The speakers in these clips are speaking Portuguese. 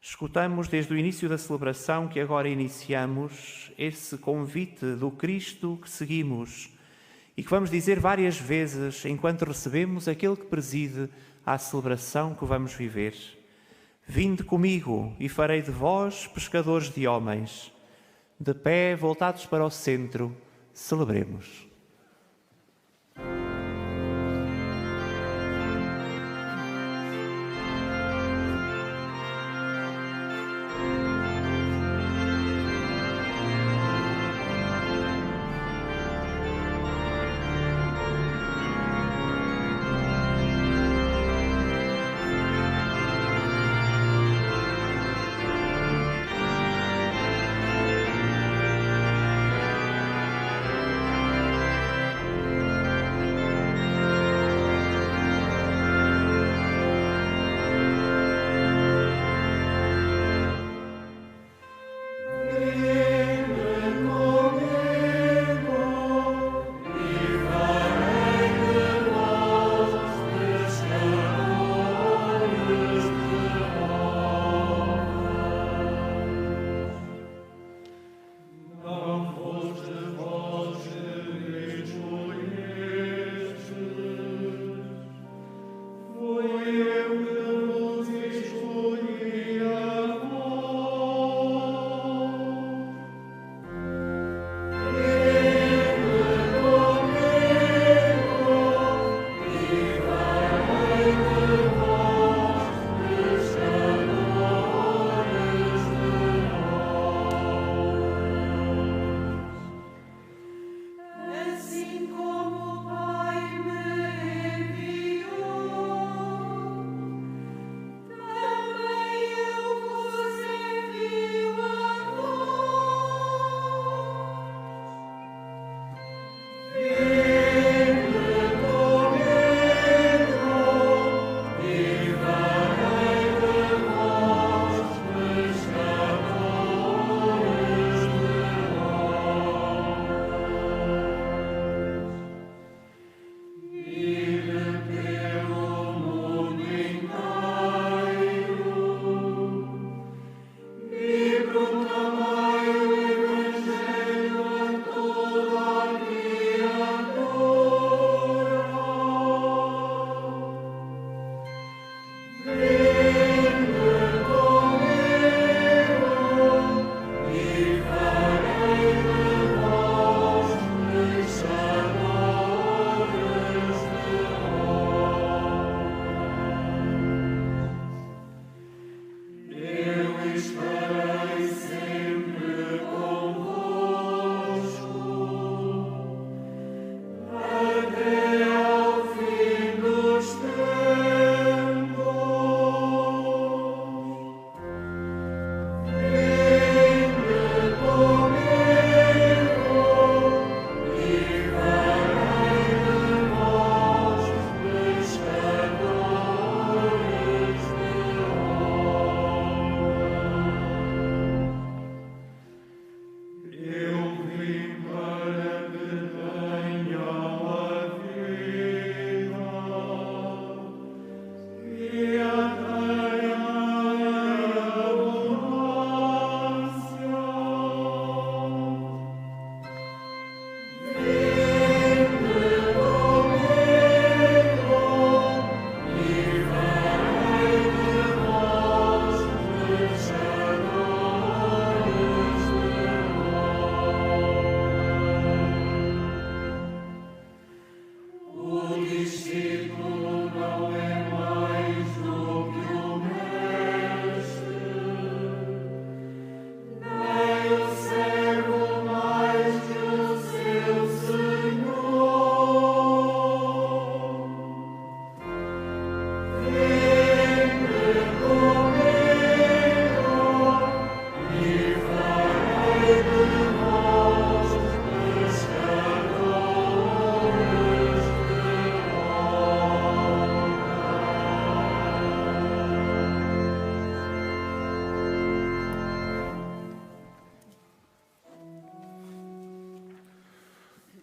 Escutamos desde o início da celebração que agora iniciamos esse convite do Cristo que seguimos e que vamos dizer várias vezes enquanto recebemos aquele que preside à celebração que vamos viver. Vinde comigo e farei de vós pescadores de homens. De pé, voltados para o centro, celebremos.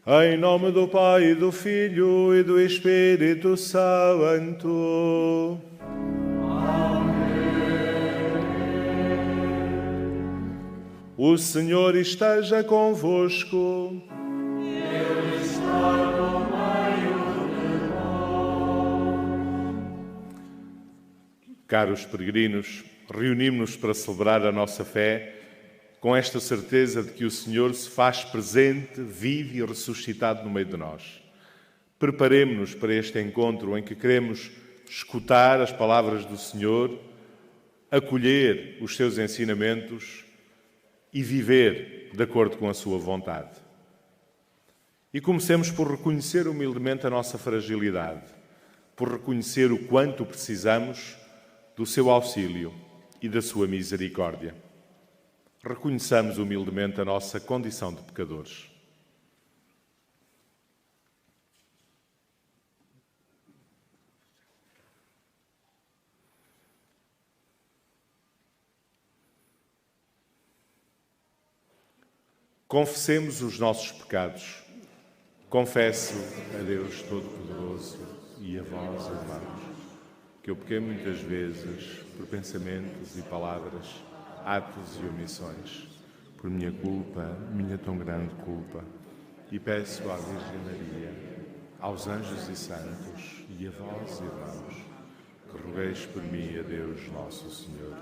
Em nome do Pai, do Filho e do Espírito Santo. Amém. O Senhor esteja convosco. Ele está no meio de nós. Caros peregrinos, reunimos-nos para celebrar a nossa fé com esta certeza de que o Senhor se faz presente, vive e ressuscitado no meio de nós. Preparemo-nos para este encontro em que queremos escutar as palavras do Senhor, acolher os seus ensinamentos e viver de acordo com a sua vontade. E comecemos por reconhecer humildemente a nossa fragilidade, por reconhecer o quanto precisamos do seu auxílio e da sua misericórdia. Reconheçamos humildemente a nossa condição de pecadores. Confessemos os nossos pecados. Confesso a Deus Todo-Poderoso e a vós, irmãos, que eu pequei muitas vezes por pensamentos e palavras, atos e omissões, por minha culpa, minha tão grande culpa. E peço à Virgem Maria, aos anjos e santos e a vós, irmãos, que rogueis por mim a Deus Nosso Senhor.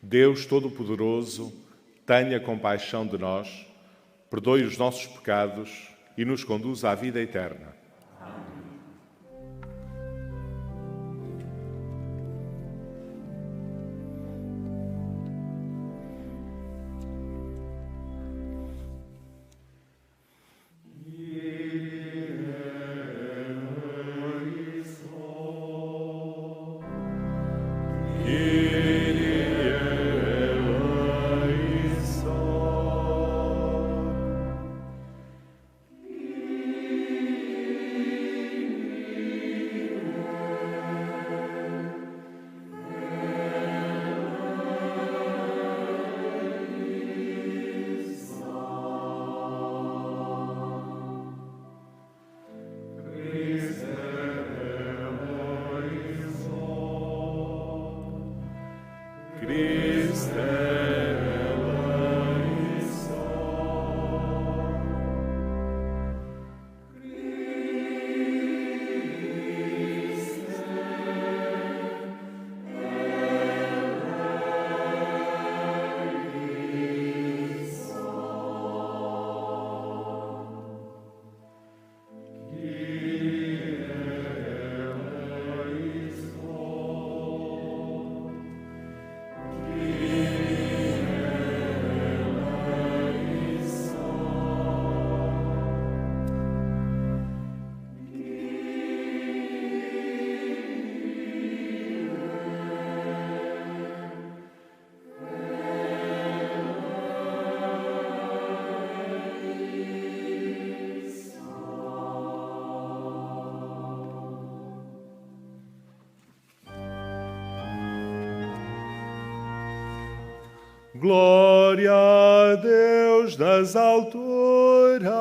Deus Todo-Poderoso, tenha compaixão de nós, perdoe os nossos pecados e nos conduza à vida eterna. Glória a Deus nas alturas.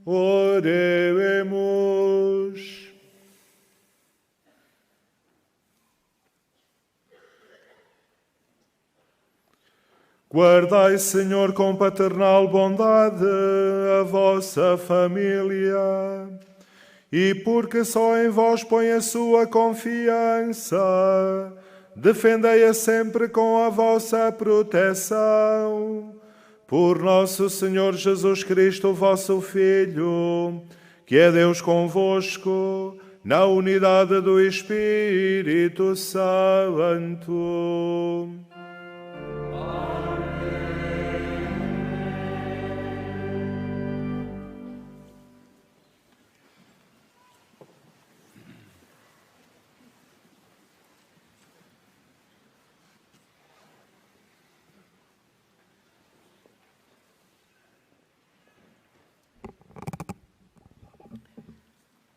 Oremos. Guardai, Senhor, com paternal bondade a vossa família, e porque só em vós põe a sua confiança, defendei-a sempre com a vossa proteção. Por nosso Senhor Jesus Cristo, vosso Filho, que é Deus convosco, na unidade do Espírito Santo.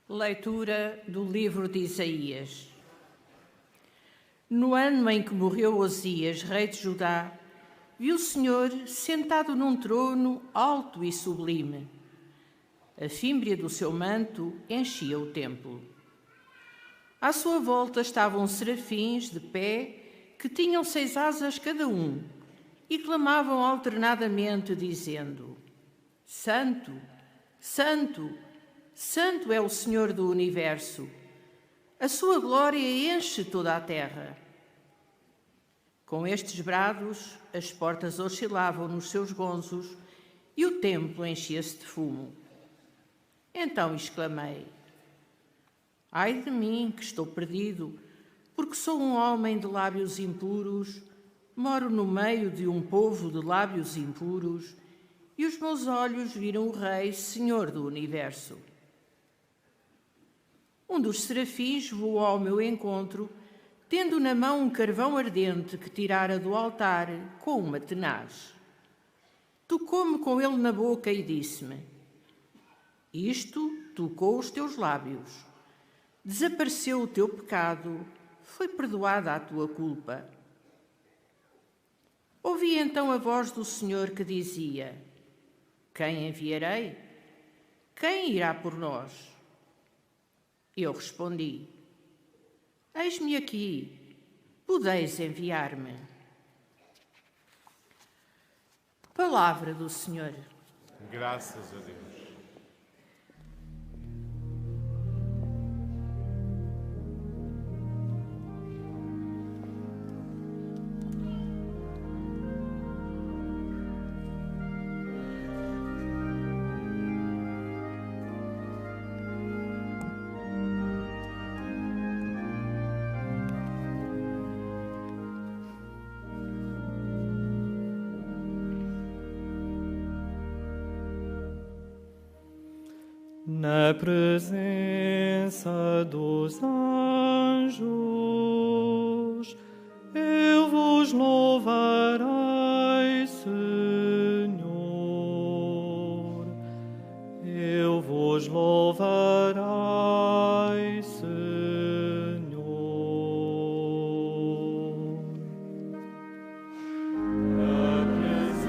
Leitura do livro de Isaías. No ano em que morreu Osias, rei de Judá, viu o Senhor sentado num trono alto e sublime. A fímbria do seu manto enchia o templo. À sua volta estavam serafins de pé, que tinham 6 asas cada um, e clamavam alternadamente, dizendo: Santo, Santo, Santo é o Senhor do Universo. A sua glória enche toda a terra. Com estes brados, as portas oscilavam nos seus gonzos e o templo enchia-se de fumo. Então exclamei: Ai de mim, que estou perdido, porque sou um homem de lábios impuros, moro no meio de um povo de lábios impuros, e os meus olhos viram o Rei, Senhor do Universo. Um dos serafins voou ao meu encontro, tendo na mão um carvão ardente que tirara do altar com uma tenaz. Tocou-me com ele na boca e disse-me: Isto tocou os teus lábios. Desapareceu o teu pecado, foi perdoada a tua culpa. Ouvi então a voz do Senhor que dizia: Quem enviarei? Quem irá por nós? Eu respondi: Eis-me aqui, podeis enviar-me. Palavra do Senhor. Graças a Deus. Na presença dos anjos, eu vos louvarei, Senhor. Eu vos louvarei, Senhor. Na presença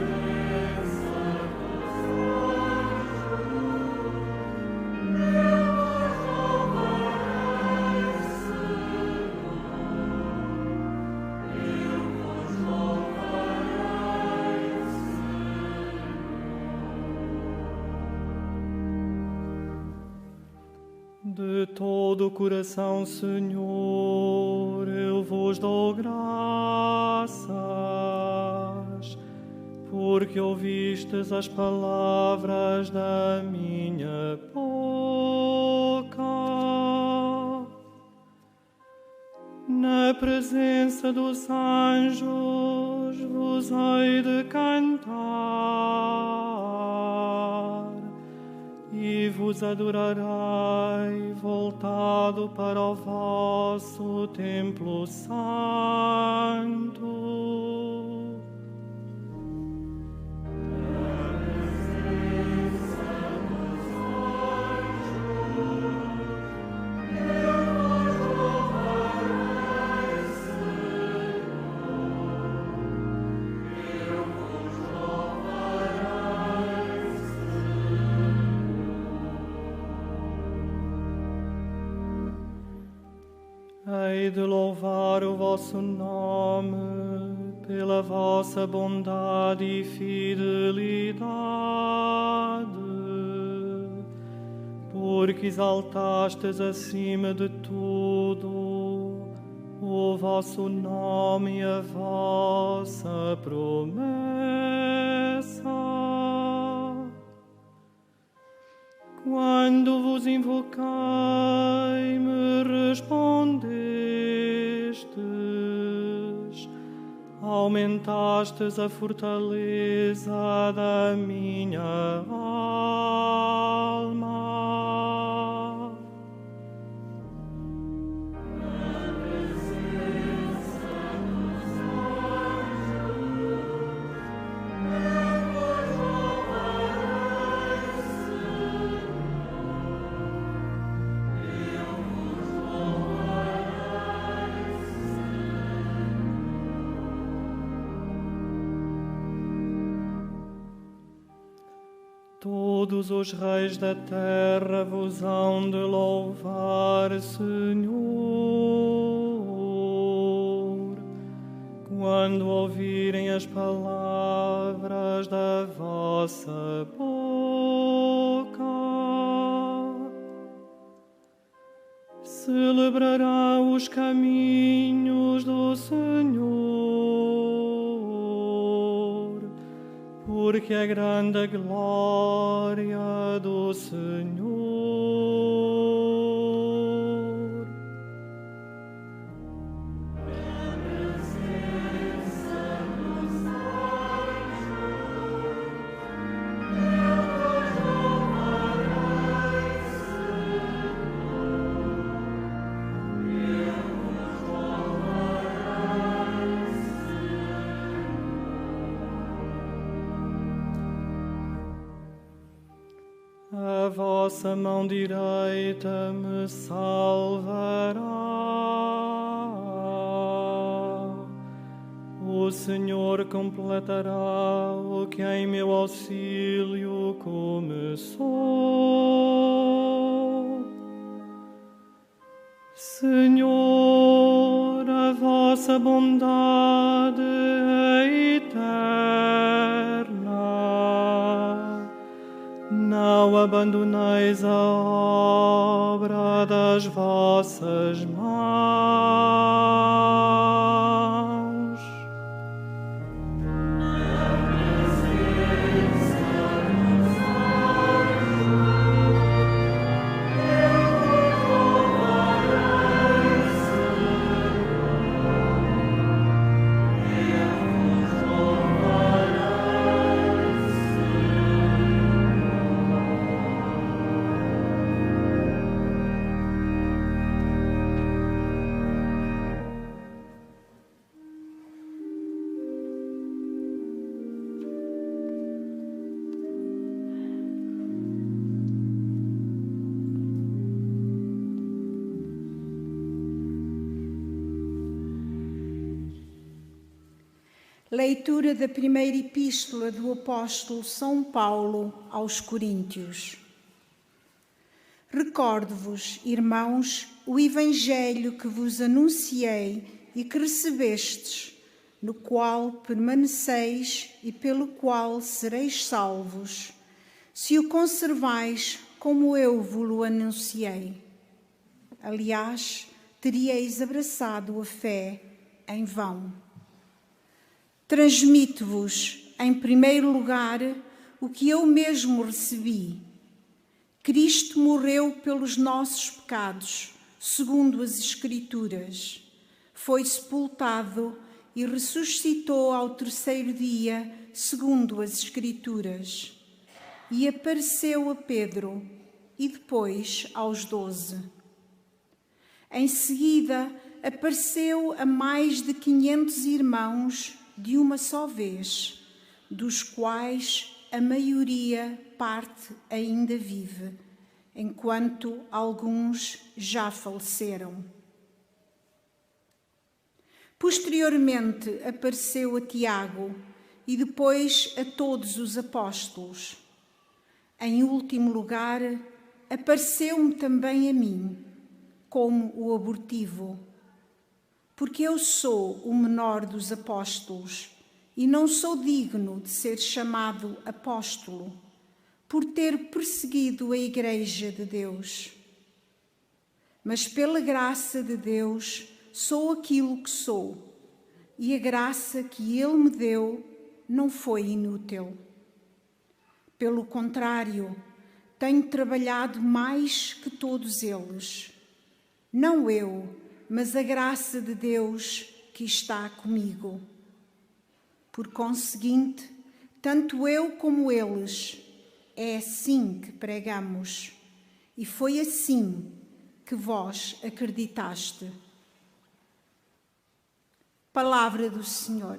de todo o coração, Senhor, eu vos dou graças, porque ouvistes as palavras da minha boca. Na presença dos anjos vos hei de cantar e vos adorarei voltado para o vosso templo santo. hei de louvar o vosso nome pela vossa bondade e fidelidade, porque exaltastes acima de tudo o vosso nome e a vossa promessa. Quando vos invoquei, me respondestes, aumentastes a fortaleza da minha alma. Todos os reis da terra vos hão de louvar, Senhor, quando ouvirem as palavras da vossa boca. Celebrarão os caminhos do Senhor, porque é grande a glória do Senhor. A vossa mão direita me salvará. O Senhor completará o que em meu auxílio começou. Senhor, a vossa bondade é eterna. Não abandoneis a obra das vossas mãos. Leitura da primeira epístola do apóstolo São Paulo aos Coríntios. Recordo-vos, irmãos, o evangelho que vos anunciei e que recebestes, no qual permaneceis e pelo qual sereis salvos, se o conservais como eu vos-lo anunciei. Aliás, teríeis abraçado a fé em vão. Transmito-vos, em primeiro lugar, o que eu mesmo recebi. Cristo morreu pelos nossos pecados, segundo as Escrituras. Foi sepultado e ressuscitou ao terceiro dia, segundo as Escrituras. E apareceu a Pedro e depois aos 12. Em seguida, apareceu a mais de 500 irmãos de uma só vez, dos quais a maioria parte ainda vive, enquanto alguns já faleceram. Posteriormente apareceu a Tiago e depois a todos os apóstolos. Em último lugar, apareceu-me também a mim, como o abortivo. porque eu sou o menor dos apóstolos e não sou digno de ser chamado apóstolo, por ter perseguido a Igreja de Deus. Mas pela graça de Deus sou aquilo que sou, e a graça que Ele me deu não foi inútil. Pelo contrário, tenho trabalhado mais que todos eles. Não eu, mas a graça de Deus que está comigo. Por conseguinte, tanto eu como eles, é assim que pregamos, e foi assim que vós acreditaste. Palavra do Senhor.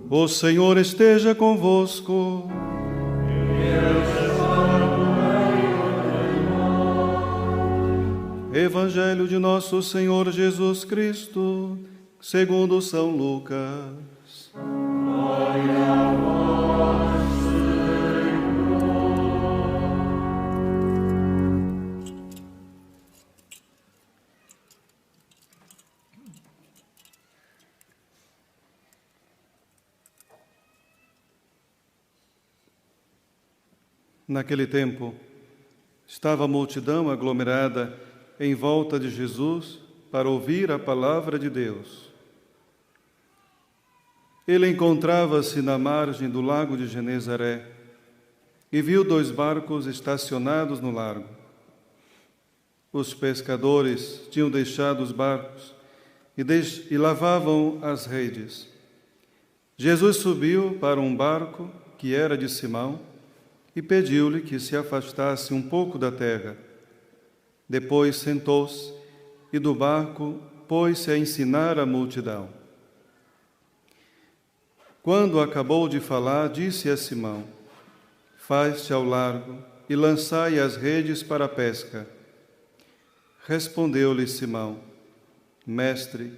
O Senhor esteja convosco. Evangelho de nosso Senhor Jesus Cristo, segundo São Lucas. Glória a vós, Senhor. Naquele tempo, estava a multidão aglomerada em volta de Jesus para ouvir a palavra de Deus. Ele encontrava-se na margem do lago de Genezaré e viu 2 barcos estacionados no largo. Os pescadores tinham deixado os barcos e lavavam as redes. Jesus subiu para um barco que era de Simão e pediu-lhe que se afastasse um pouco da terra. Depois sentou-se e do barco pôs-se a ensinar a multidão. Quando acabou de falar, disse a Simão: Faz-te ao largo e lançai as redes para a pesca. Respondeu-lhe Simão: Mestre,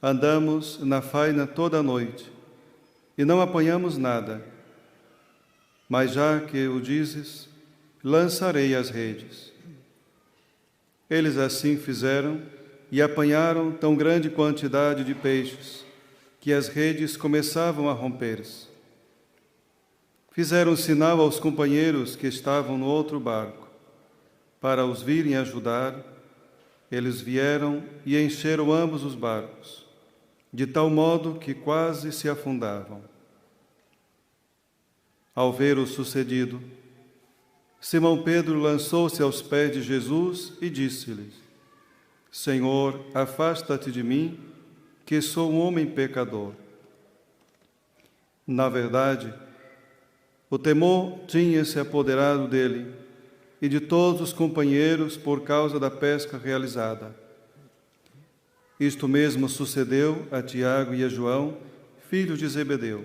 andamos na faina toda a noite e não apanhamos nada. Mas já que o dizes, lançarei as redes. Eles assim fizeram e apanharam tão grande quantidade de peixes que as redes começavam a romper-se. Fizeram sinal aos companheiros que estavam no outro barco para os virem ajudar. Eles vieram e encheram ambos os barcos, de tal modo que quase se afundavam. Ao ver o sucedido, Simão Pedro lançou-se aos pés de Jesus e disse-lhe: Senhor, afasta-te de mim, que sou um homem pecador. Na verdade, o temor tinha se apoderado dele e de todos os companheiros por causa da pesca realizada. Isto mesmo sucedeu a Tiago e a João, filhos de Zebedeu,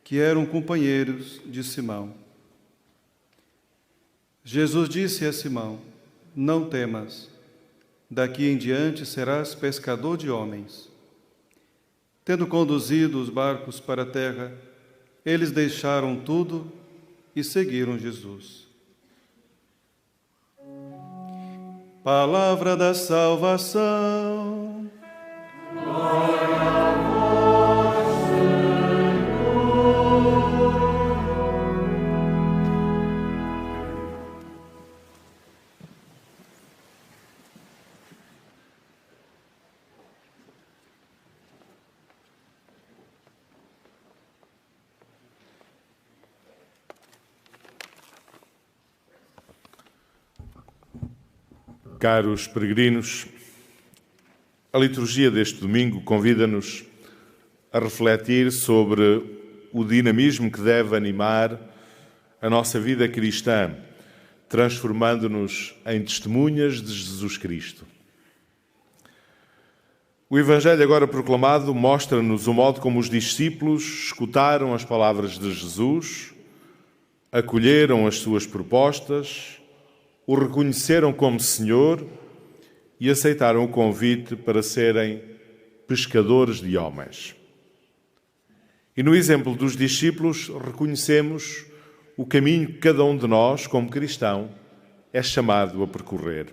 que eram companheiros de Simão. Jesus disse a Simão: não temas, daqui em diante serás pescador de homens. Tendo conduzido os barcos para a terra, eles deixaram tudo e seguiram Jesus. Palavra da salvação. Glória a vós, Caros peregrinos, a liturgia deste domingo convida-nos a refletir sobre o dinamismo que deve animar a nossa vida cristã, transformando-nos em testemunhas de Jesus Cristo. O Evangelho agora proclamado mostra-nos o modo como os discípulos escutaram as palavras de Jesus, acolheram as suas propostas, o reconheceram como Senhor e aceitaram o convite para serem pescadores de homens. E no exemplo dos discípulos reconhecemos o caminho que cada um de nós, como cristão, é chamado a percorrer.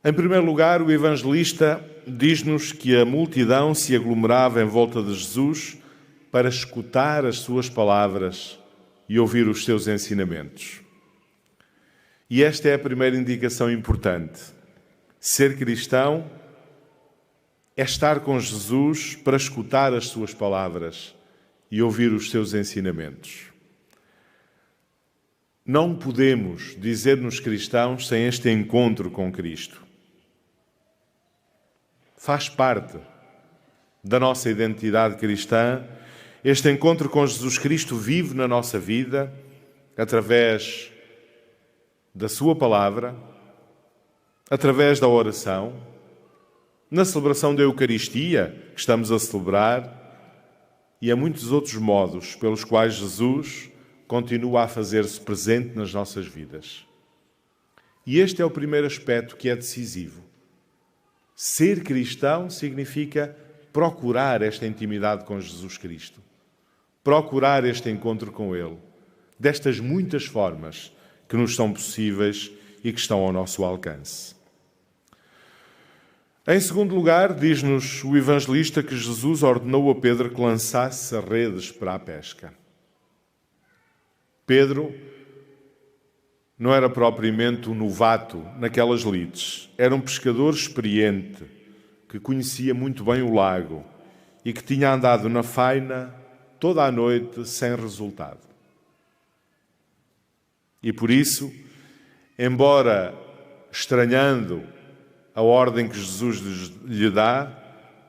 Em primeiro lugar, o evangelista diz-nos que a multidão se aglomerava em volta de Jesus para escutar as suas palavras e ouvir os seus ensinamentos. E esta é a primeira indicação importante. Ser cristão é estar com Jesus para escutar as suas palavras e ouvir os seus ensinamentos. Não podemos dizer-nos cristãos sem este encontro com Cristo. Faz parte da nossa identidade cristã. Este encontro com Jesus Cristo vive na nossa vida através da sua palavra, através da oração, na celebração da Eucaristia que estamos a celebrar e a muitos outros modos pelos quais Jesus continua a fazer-se presente nas nossas vidas. E este é o primeiro aspecto que é decisivo. Ser cristão significa procurar esta intimidade com Jesus Cristo. Procurar este encontro com Ele, destas muitas formas que nos são possíveis e que estão ao nosso alcance. Em segundo lugar, diz-nos o evangelista que Jesus ordenou a Pedro que lançasse as redes para a pesca. Pedro não era propriamente um novato naquelas lides, era um pescador experiente, que conhecia muito bem o lago e que tinha andado na faina toda a noite sem resultado. E por isso, embora estranhando a ordem que Jesus lhe dá,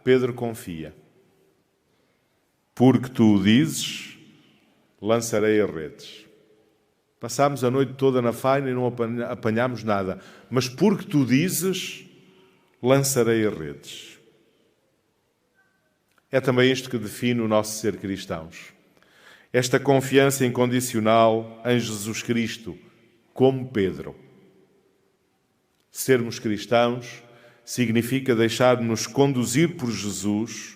Pedro confia. Porque tu o dizes, lançarei as redes. Passámos a noite toda na faina e não apanhámos nada. Mas porque tu dizes, lançarei as redes. É também isto que define o nosso ser cristãos. Esta confiança incondicional em Jesus Cristo, como Pedro. Sermos cristãos significa deixar-nos conduzir por Jesus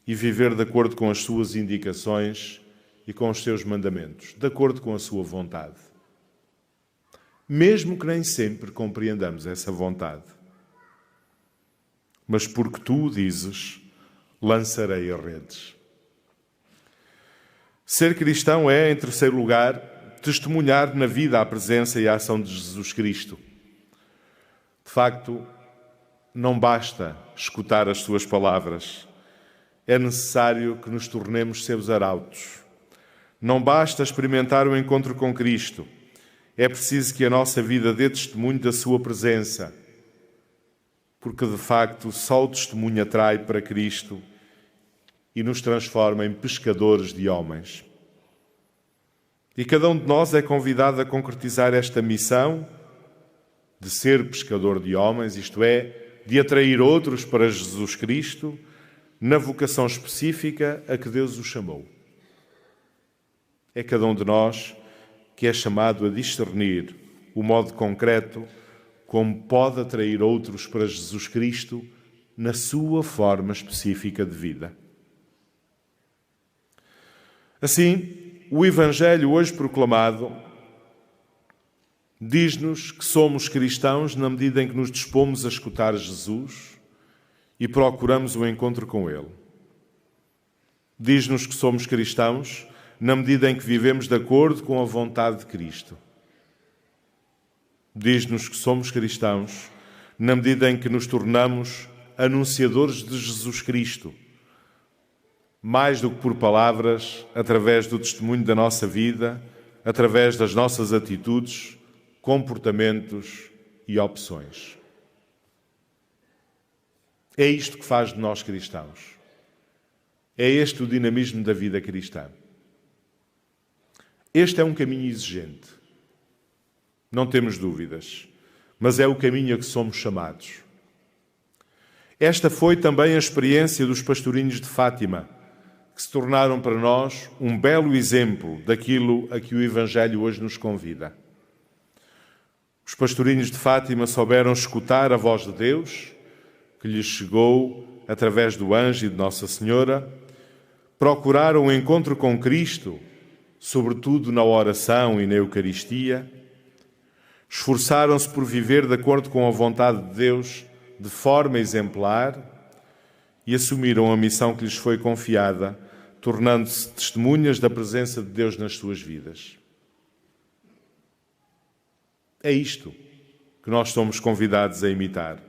e viver de acordo com as suas indicações e com os seus mandamentos, de acordo com a sua vontade. Mesmo que nem sempre compreendamos essa vontade. Mas porque tu o dizes, lançarei as redes. Ser cristão é, em terceiro lugar, testemunhar na vida a presença e a ação de Jesus Cristo. De facto, não basta escutar as suas palavras. É necessário que nos tornemos seus arautos. Não basta experimentar o encontro com Cristo. É preciso que a nossa vida dê testemunho da sua presença. Porque, de facto, só o testemunho atrai para Cristo e nos transforma em pescadores de homens. E cada um de nós é convidado a concretizar esta missão de ser pescador de homens, isto é, de atrair outros para Jesus Cristo, na vocação específica a que Deus o chamou. É cada um de nós que é chamado a discernir o modo concreto como pode atrair outros para Jesus Cristo na sua forma específica de vida. Assim, o Evangelho hoje proclamado diz-nos que somos cristãos na medida em que nos dispomos a escutar Jesus e procuramos o encontro com Ele. Diz-nos que somos cristãos na medida em que vivemos de acordo com a vontade de Cristo. Diz-nos que somos cristãos na medida em que nos tornamos anunciadores de Jesus Cristo, mais do que por palavras, através do testemunho da nossa vida, através das nossas atitudes, comportamentos e opções. É isto que faz de nós cristãos. É este o dinamismo da vida cristã. Este é um caminho exigente. Não temos dúvidas, mas é o caminho a que somos chamados. Esta foi também a experiência dos pastorinhos de Fátima, que se tornaram para nós um belo exemplo daquilo a que o Evangelho hoje nos convida. Os pastorinhos de Fátima souberam escutar a voz de Deus, que lhes chegou através do anjo e de Nossa Senhora, procuraram o encontro com Cristo, sobretudo na oração e na Eucaristia, esforçaram-se por viver de acordo com a vontade de Deus de forma exemplar e assumiram a missão que lhes foi confiada, tornando-se testemunhas da presença de Deus nas suas vidas. É isto que nós somos convidados a imitar.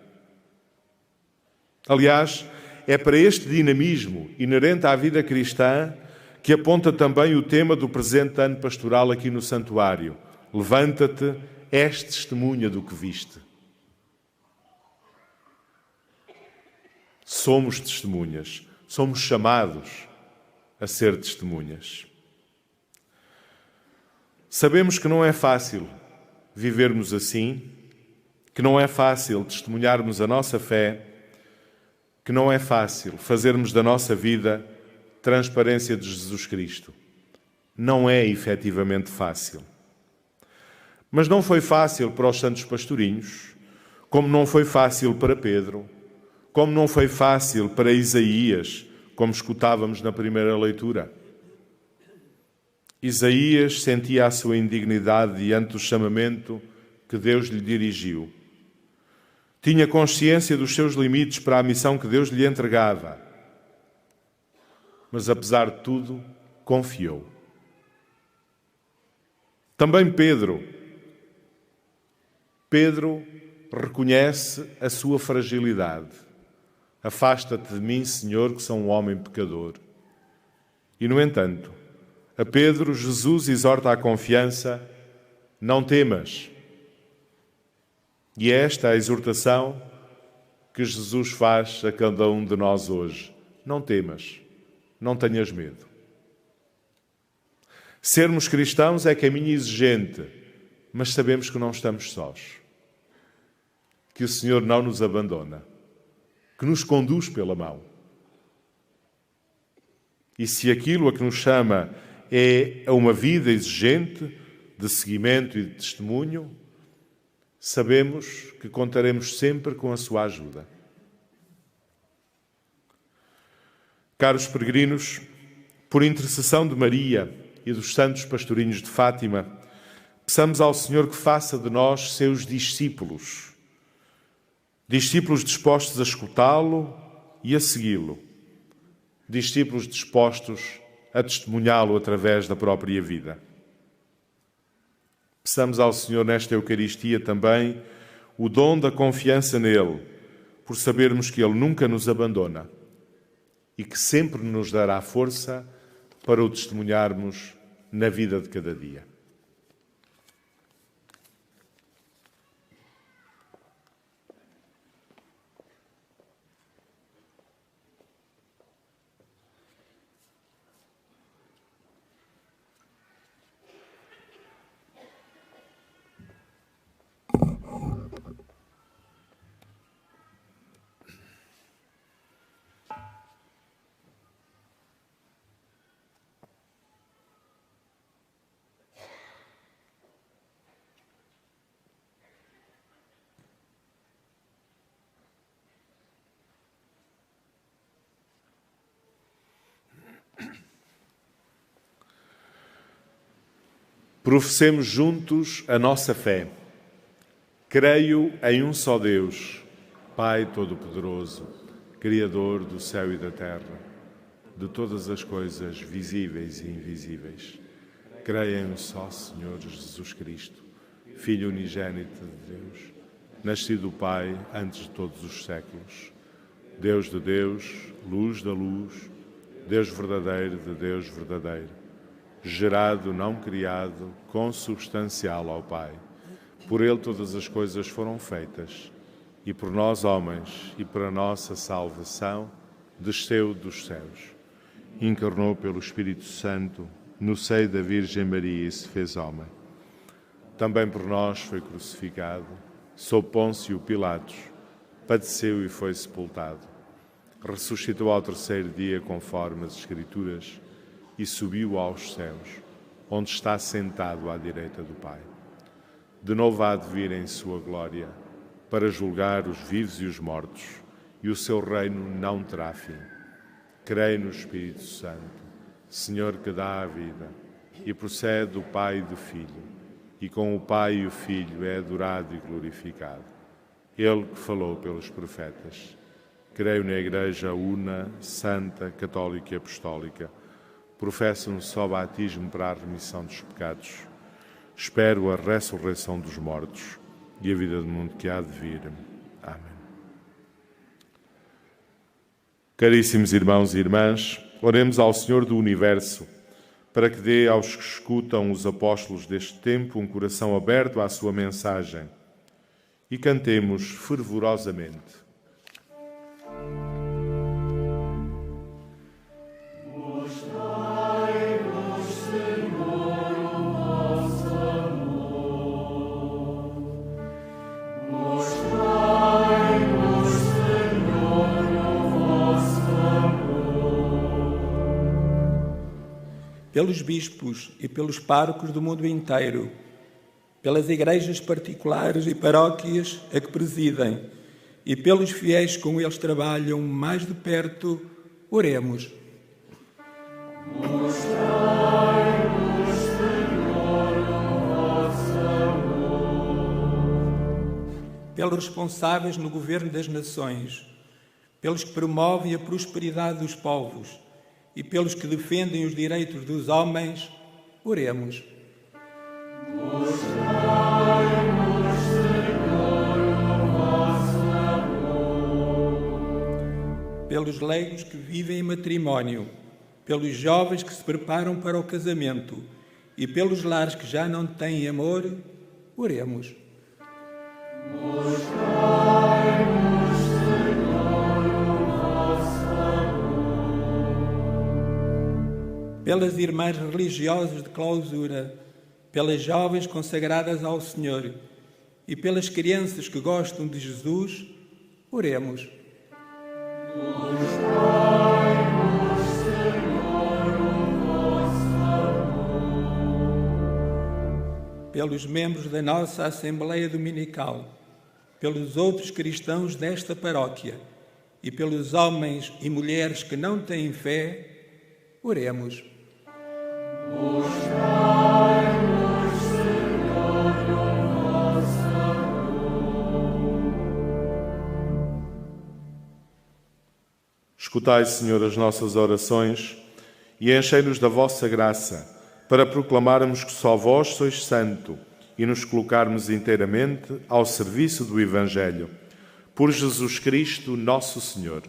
Aliás, é para este dinamismo inerente à vida cristã que aponta também o tema do presente ano pastoral aqui no Santuário. Levanta-te, és testemunha do que viste. Somos testemunhas, somos chamados a ser testemunhas. Sabemos que não é fácil vivermos assim, que não é fácil testemunharmos a nossa fé, que não é fácil fazermos da nossa vida transparência de Jesus Cristo. Não é efetivamente fácil. Mas não foi fácil para os santos pastorinhos, como não foi fácil para Pedro, como não foi fácil para Isaías, como escutávamos na primeira leitura. Isaías sentia a sua indignidade diante do chamamento que Deus lhe dirigiu. Tinha consciência dos seus limites para a missão que Deus lhe entregava. Mas, apesar de tudo, confiou. Também Pedro reconhece a sua fragilidade. Afasta-te de mim, Senhor, que sou um homem pecador. E, no entanto, a Pedro, Jesus exorta à confiança: não temas. E é esta a exortação que Jesus faz a cada um de nós hoje. Não temas, não tenhas medo. Sermos cristãos é caminho exigente, mas sabemos que não estamos sós. Que o Senhor não nos abandona, que nos conduz pela mão. E se aquilo a que nos chama é a uma vida exigente de seguimento e de testemunho, sabemos que contaremos sempre com a sua ajuda. Caros peregrinos, por intercessão de Maria e dos santos pastorinhos de Fátima, peçamos ao Senhor que faça de nós seus discípulos, discípulos dispostos a escutá-lo e a segui-lo, discípulos dispostos a testemunhá-lo através da própria vida. Peçamos ao Senhor nesta Eucaristia também o dom da confiança nele, por sabermos que ele nunca nos abandona e que sempre nos dará força para o testemunharmos na vida de cada dia. Professemos juntos a nossa fé. Creio em um só Deus, Pai Todo-Poderoso, Criador do céu e da terra, de todas as coisas visíveis e invisíveis. Creio em um só Senhor Jesus Cristo, Filho unigênito de Deus, nascido do Pai antes de todos os séculos. Deus de Deus, luz da luz, Deus verdadeiro de Deus verdadeiro, gerado, não criado, consubstancial ao Pai. Por Ele todas as coisas foram feitas, e por nós, homens, e para a nossa salvação, desceu dos céus. Encarnou pelo Espírito Santo, no seio da Virgem Maria e se fez homem. Também por nós foi crucificado, sob Pôncio Pilatos, padeceu e foi sepultado. Ressuscitou ao terceiro dia, conforme as Escrituras, e subiu aos céus, onde está sentado à direita do Pai. De novo há de vir em sua glória, para julgar os vivos e os mortos, e o seu reino não terá fim. Creio no Espírito Santo, Senhor que dá a vida, e procede do Pai e do Filho, e com o Pai e o Filho é adorado e glorificado. Ele que falou pelos profetas. Creio na Igreja una, santa, católica e apostólica. Professo um só batismo para a remissão dos pecados. Espero a ressurreição dos mortos e a vida do mundo que há de vir. Amém. Caríssimos irmãos e irmãs, oremos ao Senhor do Universo para que dê aos que escutam os apóstolos deste tempo um coração aberto à sua mensagem e cantemos fervorosamente. Pelos bispos e pelos párocos do mundo inteiro, pelas igrejas particulares e paróquias a que presidem e pelos fiéis que com eles trabalham mais de perto, oremos. Mostrai-nos, Senhor, o vosso amor. Pelos responsáveis no governo das nações, pelos que promovem a prosperidade dos povos, e pelos que defendem os direitos dos homens, oremos. Mostrai-nos, Senhor, o vosso amor. Pelos leigos que vivem em matrimónio, pelos jovens que se preparam para o casamento e pelos lares que já não têm amor, oremos. Mostrai-nos, pelas irmãs religiosas de clausura, pelas jovens consagradas ao Senhor e pelas crianças que gostam de Jesus, oremos. Mostrai-nos, Senhor, o vosso amor. Pelos membros da nossa Assembleia Dominical, pelos outros cristãos desta paróquia e pelos homens e mulheres que não têm fé, oremos. Mostrai-nos, Senhor, o vosso amor. Escutai, Senhor, as nossas orações e enchei-nos da vossa graça, para proclamarmos que só vós sois santo e nos colocarmos inteiramente ao serviço do Evangelho. Por Jesus Cristo, nosso Senhor.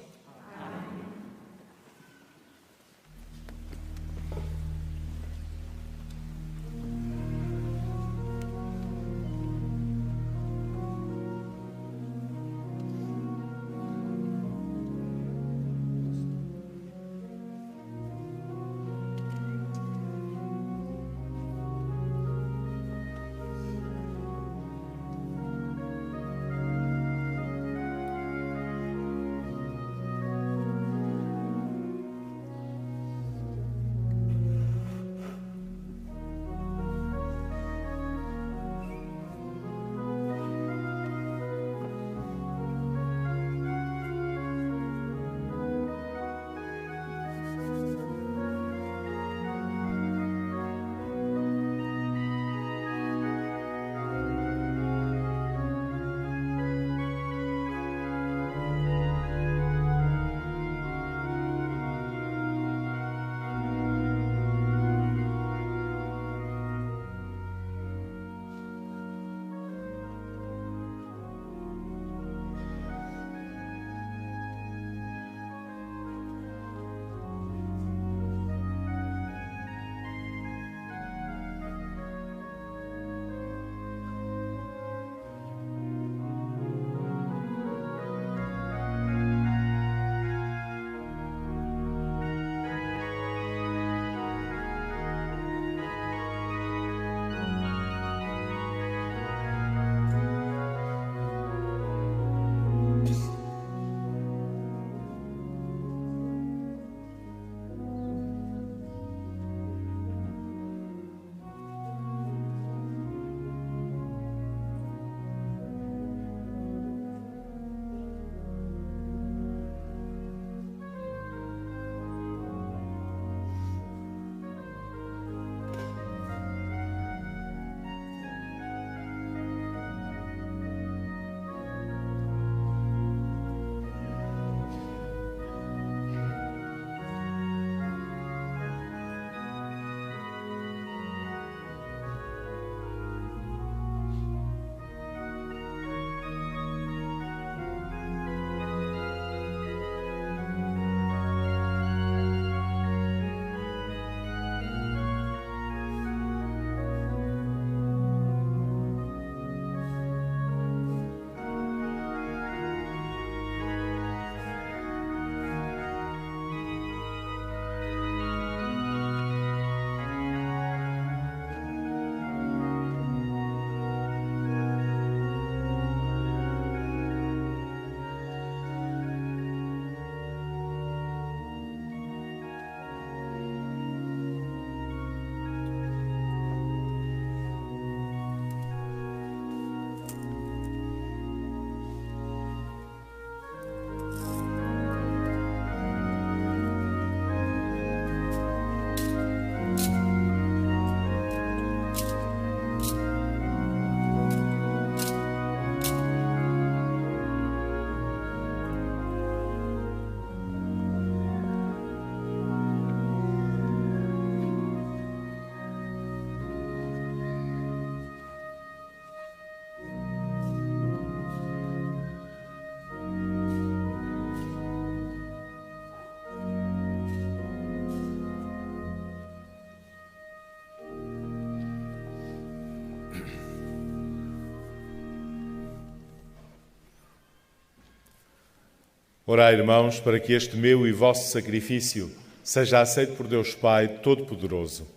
Orai, irmãos, para que este meu e vosso sacrifício seja aceito por Deus Pai Todo-Poderoso.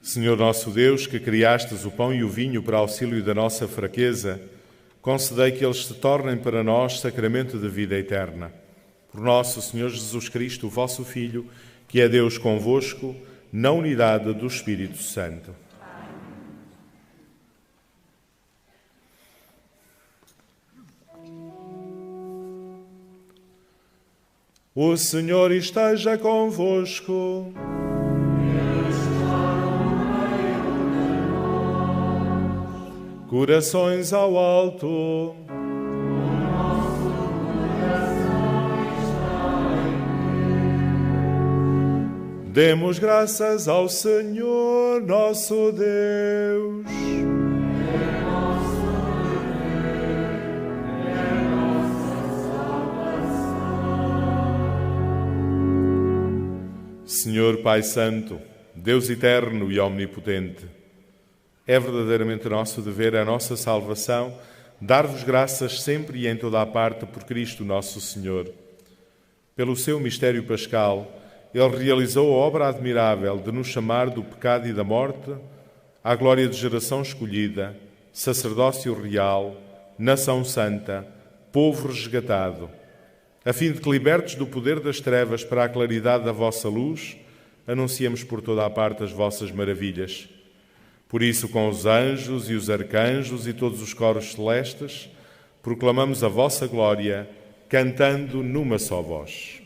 Senhor nosso Deus, que criastes o pão e o vinho para auxílio da nossa fraqueza, concedei que eles se tornem para nós sacramento de vida eterna. Por nosso Senhor Jesus Cristo, vosso Filho, que é Deus convosco, na unidade do Espírito Santo. O Senhor esteja convosco. Corações ao alto. Demos graças ao Senhor nosso Deus. Senhor Pai Santo, Deus eterno e omnipotente, é verdadeiramente nosso dever, a nossa salvação, dar-vos graças sempre e em toda a parte por Cristo nosso Senhor. Pelo seu mistério pascal, Ele realizou a obra admirável de nos chamar do pecado e da morte à glória de geração escolhida, sacerdócio real, nação santa, povo resgatado, a fim de que, libertos do poder das trevas para a claridade da vossa luz, anunciemos por toda a parte as vossas maravilhas. Por isso, com os anjos e os arcanjos e todos os coros celestes, proclamamos a vossa glória, cantando numa só voz.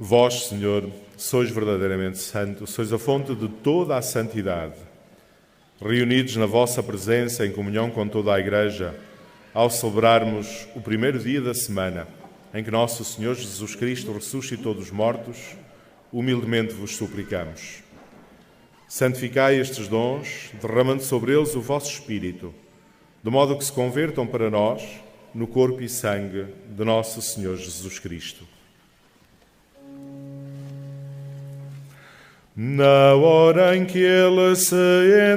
Vós, Senhor, sois verdadeiramente santo, sois a fonte de toda a santidade. Reunidos na vossa presença, em comunhão com toda a Igreja, ao celebrarmos o primeiro dia da semana, em que nosso Senhor Jesus Cristo ressuscitou dos mortos, humildemente vos suplicamos. Santificai estes dons, derramando sobre eles o vosso Espírito, de modo que se convertam para nós no corpo e sangue de nosso Senhor Jesus Cristo. Na hora em que ele se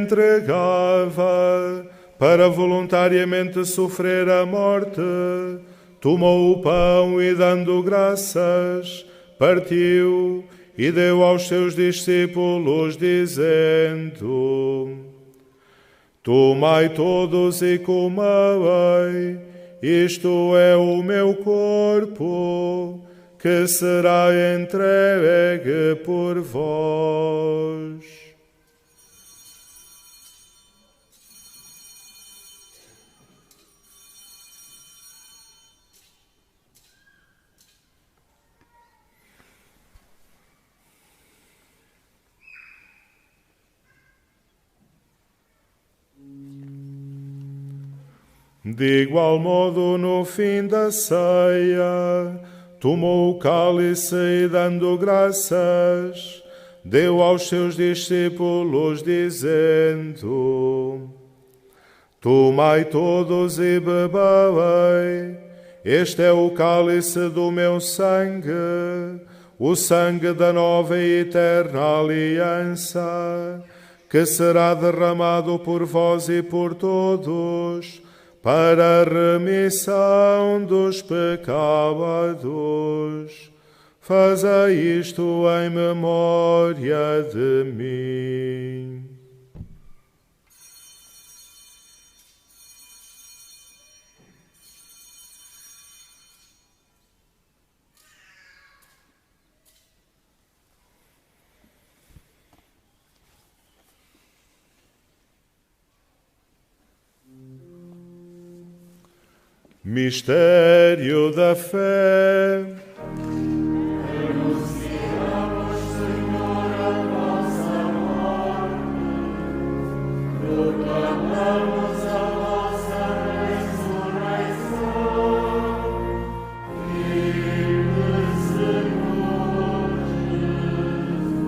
entregava para voluntariamente sofrer a morte, tomou o pão e, dando graças, partiu e deu aos seus discípulos, dizendo: Tomai todos e comei, isto é o meu corpo, que será entregue por vós. De igual modo, no fim da ceia, tomou o cálice e, dando graças, deu aos seus discípulos, dizendo: Tomai todos e bebei, este é o cálice do meu sangue, o sangue da nova e eterna aliança, que será derramado por vós e por todos, para a remissão dos pecados. Fazei isto em memória de mim. Mistério da fé. Anunciamos, Senhor, a vossa morte, proclamamos a vossa ressurreição. Vive, Senhor Jesus.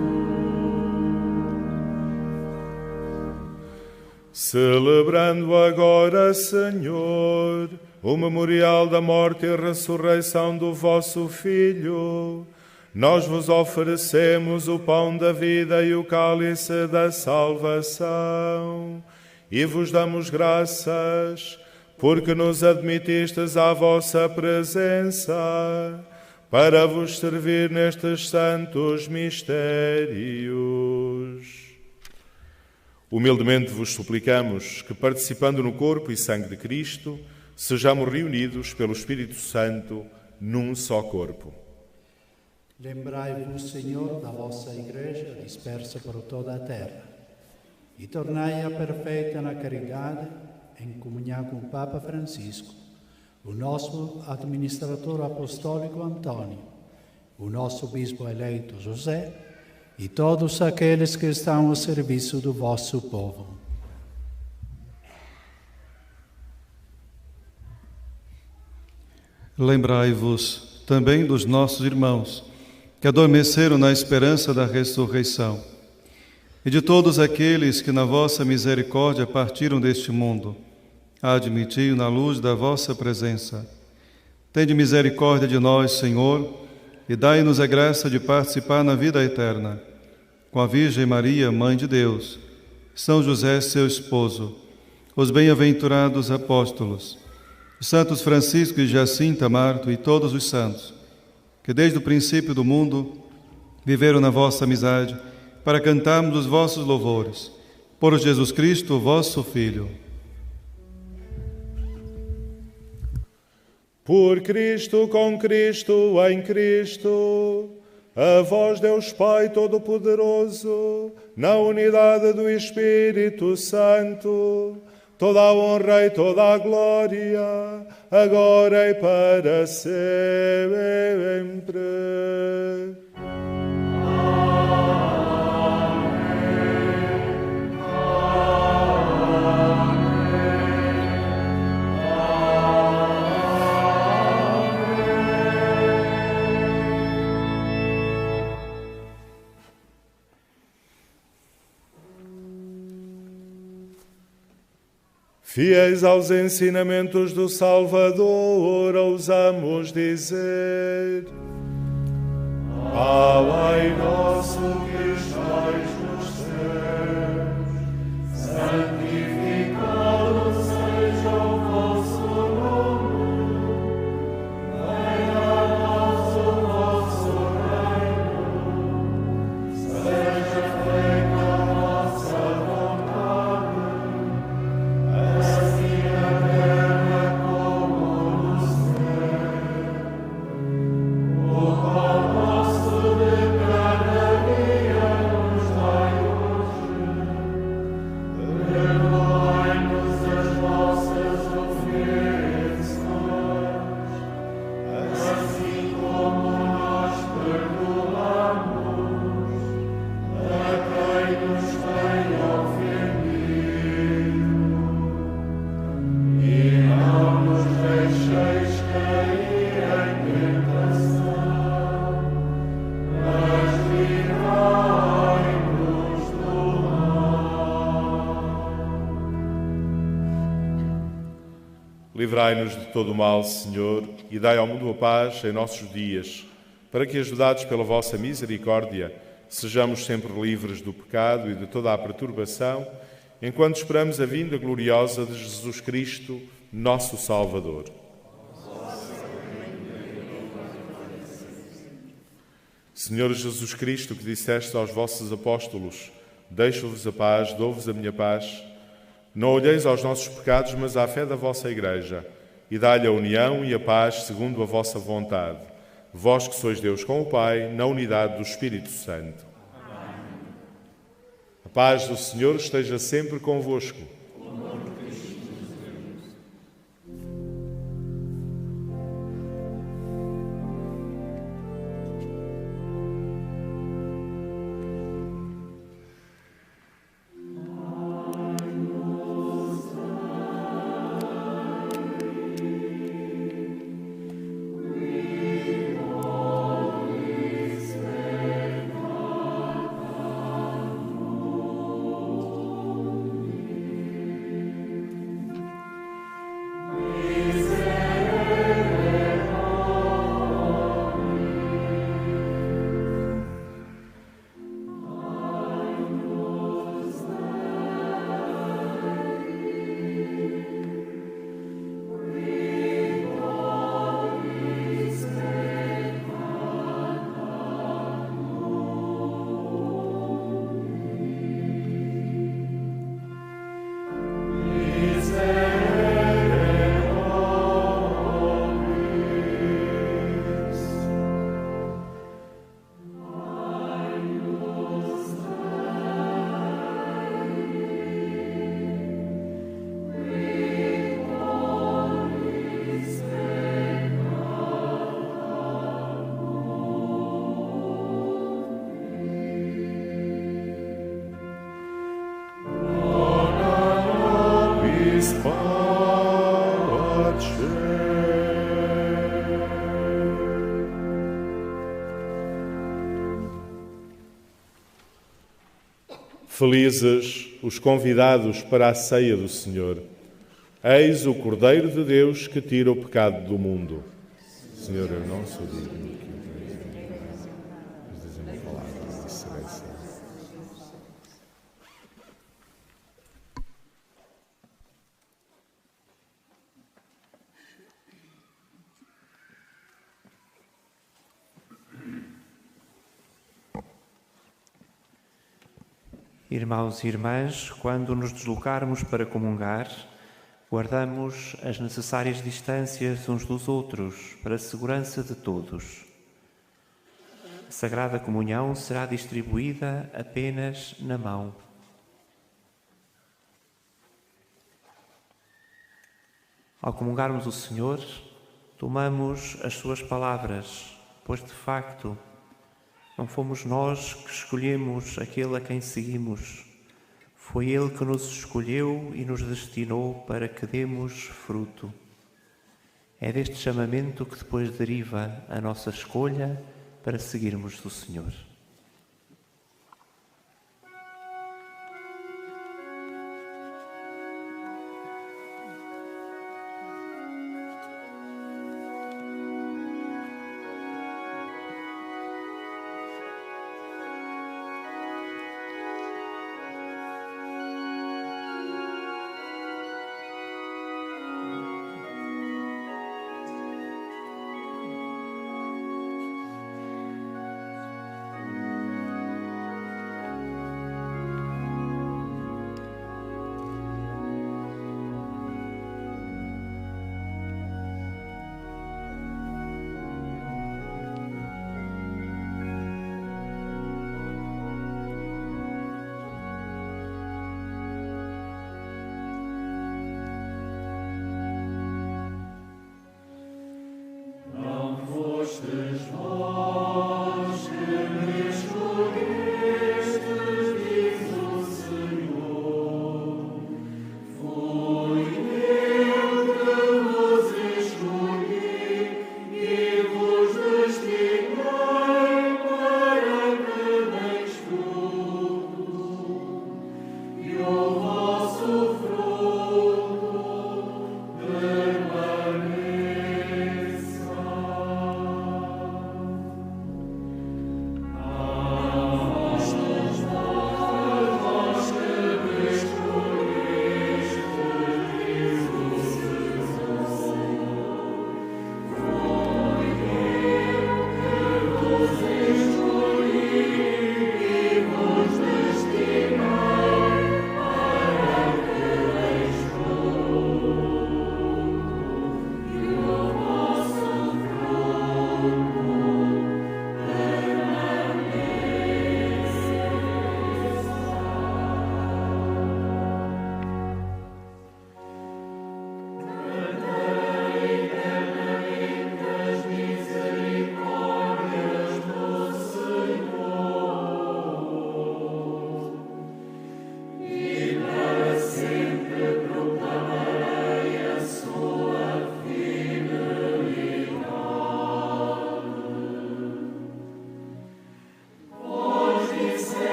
Celebrando agora, Senhor, o memorial da morte e ressurreição do vosso Filho, nós vos oferecemos o pão da vida e o cálice da salvação, e vos damos graças, porque nos admitistes à vossa presença, para vos servir nestes santos mistérios. Humildemente vos suplicamos que, participando no corpo e sangue de Cristo, sejamos reunidos pelo Espírito Santo num só corpo. Lembrai-vos, Senhor, da vossa Igreja dispersa por toda a terra e tornai-a perfeita na caridade, em comunhão com o Papa Francisco, o nosso administrador apostólico Antônio, o nosso bispo eleito José e todos aqueles que estão ao serviço do vosso povo. Lembrai-vos também dos nossos irmãos que adormeceram na esperança da ressurreição e de todos aqueles que na vossa misericórdia partiram deste mundo. Admiti-o na luz da vossa presença. Tende misericórdia de nós, Senhor, e dai-nos a graça de participar na vida eterna. Com a Virgem Maria, Mãe de Deus, São José, seu esposo, os bem-aventurados apóstolos, os santos Francisco e Jacinta Marto e todos os santos, que desde o princípio do mundo viveram na vossa amizade, para cantarmos os vossos louvores. Por Jesus Cristo, vosso Filho. Por Cristo, com Cristo, em Cristo, a vós, Deus Pai Todo-Poderoso, na unidade do Espírito Santo, toda a honra e toda a glória, agora e para sempre. Fiéis aos ensinamentos do Salvador, ousamos dizer: Pai nosso que estais nos céus, santificado seja o vosso nome, venha a nós o vosso reino, seja feita a vossa vontade, assim na terra como no céu. O pão nosso de cada dia nos dai hoje, perdoai livrai-nos de todo o mal, Senhor, e dai ao mundo a paz em nossos dias, para que, ajudados pela vossa misericórdia, sejamos sempre livres do pecado e de toda a perturbação, enquanto esperamos a vinda gloriosa de Jesus Cristo, nosso Salvador. Senhor Jesus Cristo, que disseste aos vossos apóstolos: deixo-vos a paz, dou-vos a minha paz, não olheis aos nossos pecados, mas à fé da vossa Igreja, e dá-lhe a união e a paz segundo a vossa vontade. Vós que sois Deus com o Pai, na unidade do Espírito Santo. Amém. A paz do Senhor esteja sempre convosco. Felizes os convidados para a ceia do Senhor. Eis o Cordeiro de Deus que tira o pecado do mundo. Senhor, eu não sou digno que mas diz-me palavras e serei salvo. Irmãos e irmãs, quando nos deslocarmos para comungar, guardamos as necessárias distâncias uns dos outros para a segurança de todos. A Sagrada Comunhão será distribuída apenas na mão. Ao comungarmos o Senhor, tomamos as suas palavras, pois de facto não fomos nós que escolhemos aquele a quem seguimos. Foi Ele que nos escolheu e nos destinou para que demos fruto. É deste chamamento que depois deriva a nossa escolha para seguirmos o Senhor.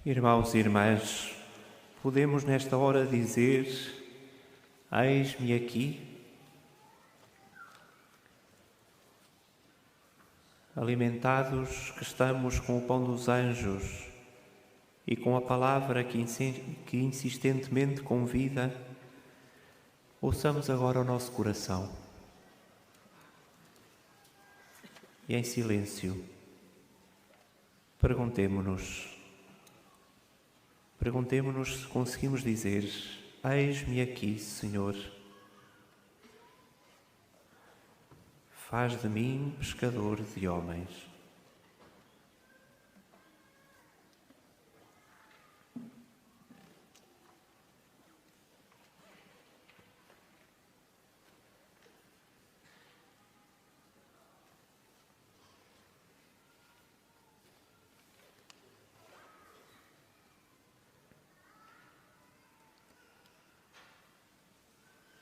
Irmãos e irmãs, podemos nesta hora dizer: eis-me aqui? Alimentados que estamos com o pão dos anjos e com a palavra que insistentemente convida, ouçamos agora o nosso coração. E em silêncio, perguntemo-nos se conseguimos dizer: eis-me aqui, Senhor. Faz de mim pescador de homens.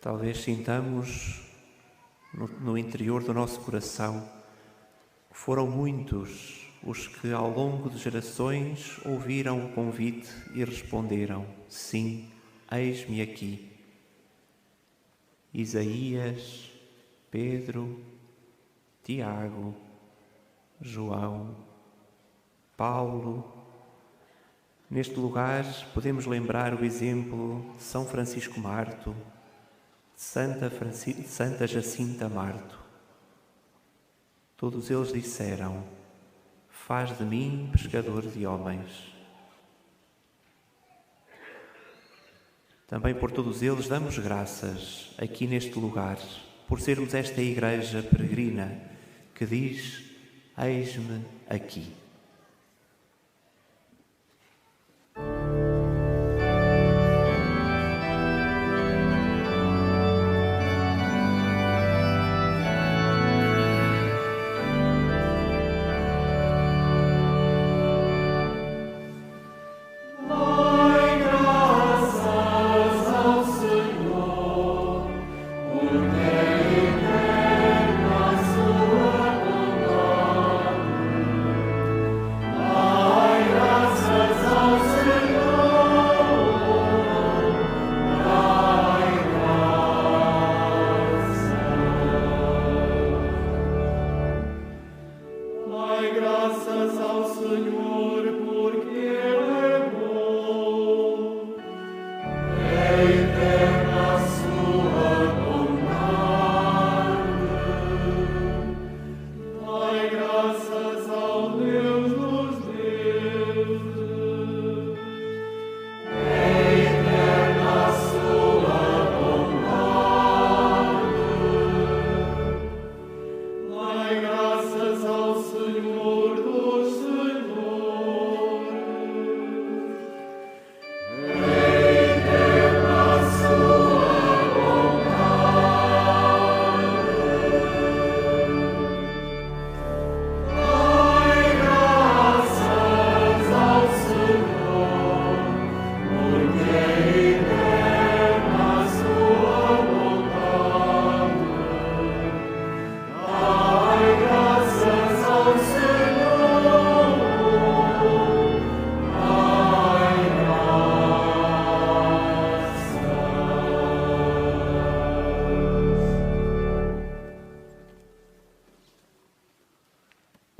Talvez sintamos no interior do nosso coração que foram muitos os que ao longo de gerações ouviram o convite e responderam: sim, eis-me aqui. Isaías, Pedro, Tiago, João, Paulo. Neste lugar podemos lembrar o exemplo de São Francisco Marto, Santa Jacinta Marto. Todos eles disseram: faz de mim pescador de homens. Também por todos eles damos graças aqui neste lugar, por sermos esta igreja peregrina que diz: eis-me aqui.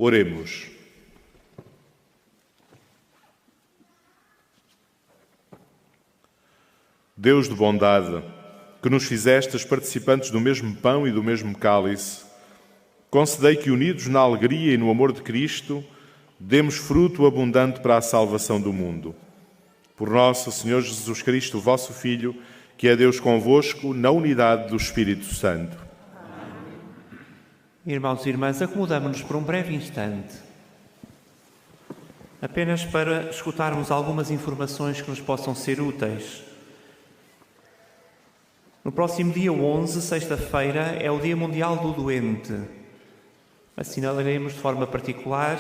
Oremos. Deus de bondade, que nos fizestes participantes do mesmo pão e do mesmo cálice, concedei que, unidos na alegria e no amor de Cristo, demos fruto abundante para a salvação do mundo. Por nosso Senhor Jesus Cristo, vosso Filho, que é Deus convosco, na unidade do Espírito Santo. Irmãos e irmãs, acomodamo-nos por um breve instante, apenas para escutarmos algumas informações que nos possam ser úteis. No próximo dia 11, sexta-feira, é o Dia Mundial do Doente. Assinalaremos de forma particular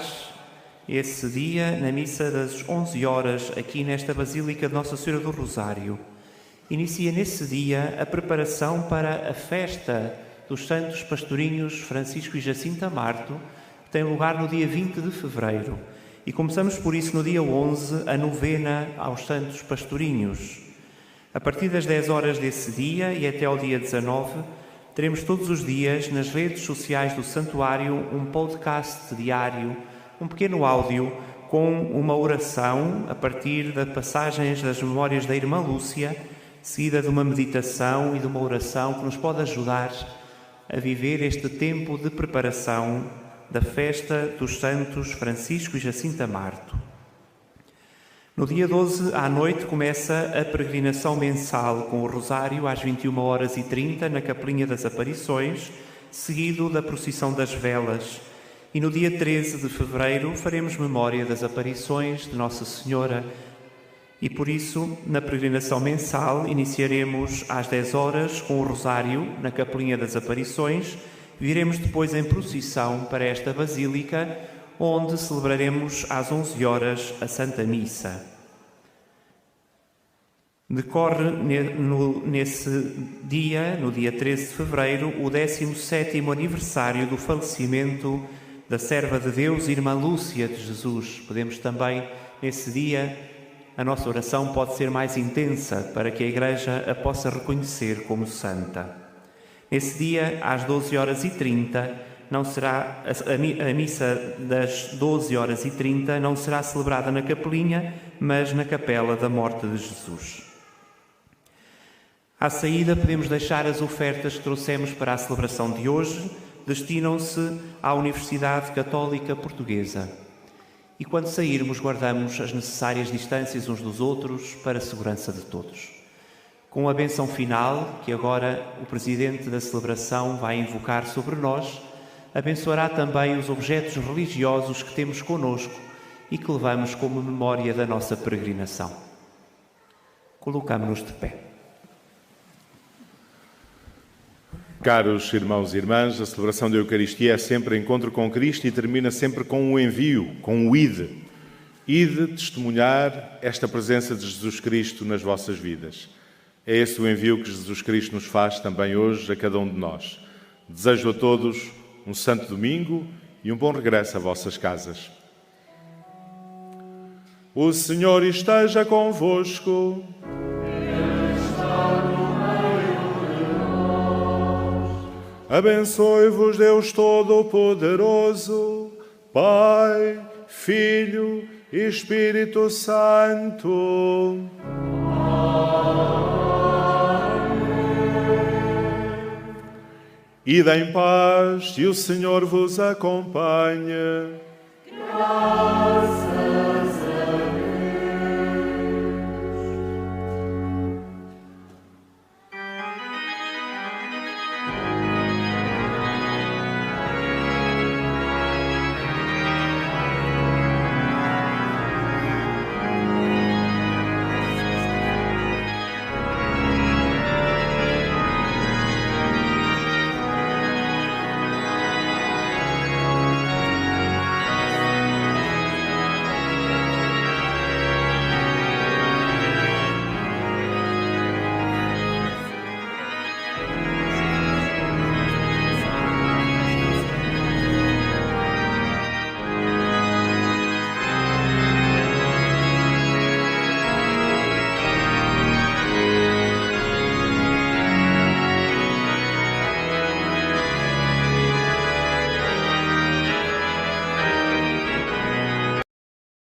esse dia na missa das 11 horas, aqui nesta Basílica de Nossa Senhora do Rosário. Inicia nesse dia a preparação para a festa dos Santos Pastorinhos Francisco e Jacinta Marto, que tem lugar no dia 20 de fevereiro. E começamos por isso no dia 11 a novena aos Santos Pastorinhos. A partir das 10 horas desse dia e até ao dia 19, teremos todos os dias nas redes sociais do Santuário um podcast diário, um pequeno áudio com uma oração a partir das passagens das memórias da Irmã Lúcia, seguida de uma meditação e de uma oração que nos pode ajudar a viver este tempo de preparação da festa dos Santos Francisco e Jacinta Marto. No dia 12, à noite, começa a peregrinação mensal com o Rosário às 21h30 na Capelinha das Aparições, seguido da procissão das velas. E no dia 13 de fevereiro faremos memória das aparições de Nossa Senhora. E por isso, na peregrinação mensal, iniciaremos às 10 horas com o Rosário na Capelinha das Aparições. Viremos depois em procissão para esta Basílica, onde celebraremos às 11 horas a Santa Missa. Decorre nesse dia, no dia 13 de fevereiro, o 17º aniversário do falecimento da serva de Deus, Irmã Lúcia de Jesus. Podemos também, nesse dia, a nossa oração pode ser mais intensa para que a Igreja a possa reconhecer como santa. Nesse dia, às 12h30, não será a missa das 12h30 não será celebrada na capelinha, mas na capela da morte de Jesus. À saída, podemos deixar as ofertas que trouxemos para a celebração de hoje, destinam-se à Universidade Católica Portuguesa. E quando sairmos, guardamos as necessárias distâncias uns dos outros para a segurança de todos. Com a bênção final, que agora o Presidente da celebração vai invocar sobre nós, abençoará também os objetos religiosos que temos conosco e que levamos como memória da nossa peregrinação. Colocamo-nos de pé. Caros irmãos e irmãs, a celebração da Eucaristia é sempre encontro com Cristo e termina sempre com um envio, com um ide. Ide testemunhar esta presença de Jesus Cristo nas vossas vidas. É esse o envio que Jesus Cristo nos faz também hoje a cada um de nós. Desejo a todos um santo domingo e um bom regresso a vossas casas. O Senhor esteja convosco. Abençoe-vos Deus Todo-Poderoso, Pai, Filho e Espírito Santo. Ide em paz e o Senhor vos acompanhe. Graças